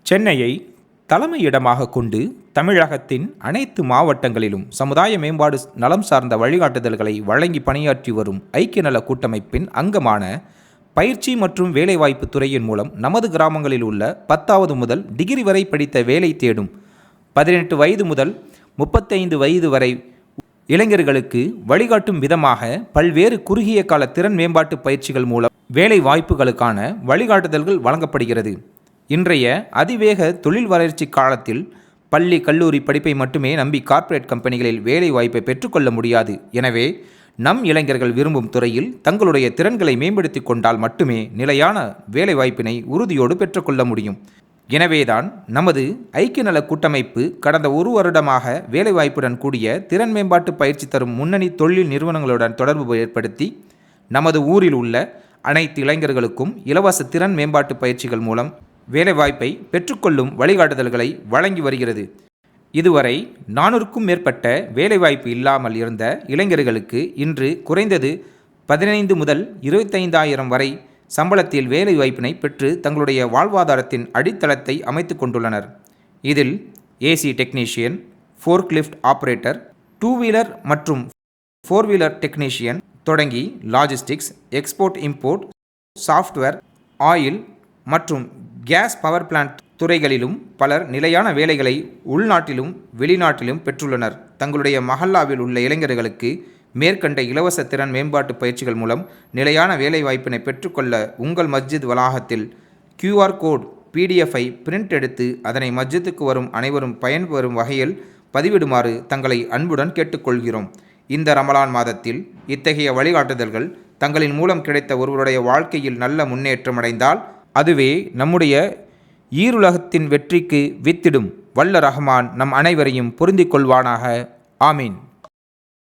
சென்னையை தலைமையிடமாக கொண்டு தமிழகத்தின் அனைத்து மாவட்டங்களிலும் சமுதாய மேம்பாடு நலம் சார்ந்த வழிகாட்டுதல்களை வழங்கி பணியாற்றி வரும் ஐக்கிய நல கூட்டமைப்பின் அங்கமான பயிற்சி மற்றும் வேலைவாய்ப்பு துறையின் மூலம் நமது கிராமங்களில் உள்ள 10வது முதல் டிகிரி வரை படித்த வேலை தேடும் 18 வயது முதல் 35 வயது வரை இளைஞர்களுக்கு வழிகாட்டும் விதமாக பல்வேறு குறுகிய கால திறன் மேம்பாட்டு பயிற்சிகள் மூலம் வேலை வாய்ப்புகளுக்கான வழிகாட்டுதல்கள் வழங்கப்படுகிறது. இன்றைய அதிவேக தொழில் வளர்ச்சி காலத்தில் பள்ளி கல்லூரி படிப்பை மட்டுமே நம்பி கார்ப்பரேட் கம்பெனிகளில் வேலை வாய்ப்பை பெற்றுக்கொள்ள முடியாது. எனவே நம் இளைஞர்கள் விரும்பும் துறையில் தங்களுடைய திறன்களை மேம்படுத்தி கொண்டால் மட்டுமே நிலையான வேலை வாய்ப்பினை உறுதியோடு பெற்றுக்கொள்ள முடியும். எனவேதான் நமது ஐக்கிய நல கூட்டமைப்பு கடந்த 1 வருடமாக வேலைவாய்ப்புடன் கூடிய திறன் மேம்பாட்டு பயிற்சி தரும் முன்னணி தொழில் நிறுவனங்களுடன் தொடர்பு ஏற்படுத்தி நமது ஊரில் உள்ள அனைத்து இளைஞர்களுக்கும் இலவச திறன் மேம்பாட்டு பயிற்சிகள் மூலம் வேலைவாய்ப்பை பெற்றுக்கொள்ளும் வழிகாட்டுதல்களை வழங்கி வருகிறது. இதுவரை 400க்கும் மேற்பட்ட வேலைவாய்ப்பு இல்லாமல் இருந்த இளைஞர்களுக்கு இன்று குறைந்தது 15 முதல் 25,000 வரை சம்பளத்தில் வேலை வாய்ப்பினை பெற்று தங்களுடைய வாழ்வாதாரத்தின் அடித்தளத்தை அமைத்து கொண்டுள்ளனர். இதில் AC technician, forklift operator, 2 wheeler மற்றும் 4 வீலர் டெக்னீஷியன் தொடங்கி logistics, export import, software, oil மற்றும் கேஸ் பவர் பிளான்ட் துறைகளிலும் பலர் நிலையான வேலைகளை உள்நாட்டிலும் வெளிநாட்டிலும் பெற்றுள்ளனர். தங்களுடைய மஹல்லாவில் உள்ள இளைஞர்களுக்கு மேற்கண்ட இலவச திறன் மேம்பாட்டு பயிற்சிகள் மூலம் நிலையான வேலை வாய்ப்பினை பெற்றுக்கொள்ள உங்கள் மஸ்ஜித் வளாகத்தில் QR கோட் PDF-ஐ பிரிண்ட் எடுத்து அதனை மஸ்ஜித்துக்கு வரும் அனைவரும் பயன்பெறும் வகையில் பதிவிடுமாறு தங்களை அன்புடன் கேட்டுக்கொள்கிறோம். இந்த ரமலான் மாதத்தில் இத்தகைய வழிகாட்டுதல்கள் தங்களின் மூலம் கிடைத்த ஒருவருடைய வாழ்க்கையில் நல்ல முன்னேற்றம் அடைந்தால் அதுவே நம்முடைய ஈருலகத்தின் வெற்றிக்கு வித்திடும். வல்ல ரஹ்மான் நம் அனைவரையும் பொருந்திக் கொள்வானாக. ஆமீன்.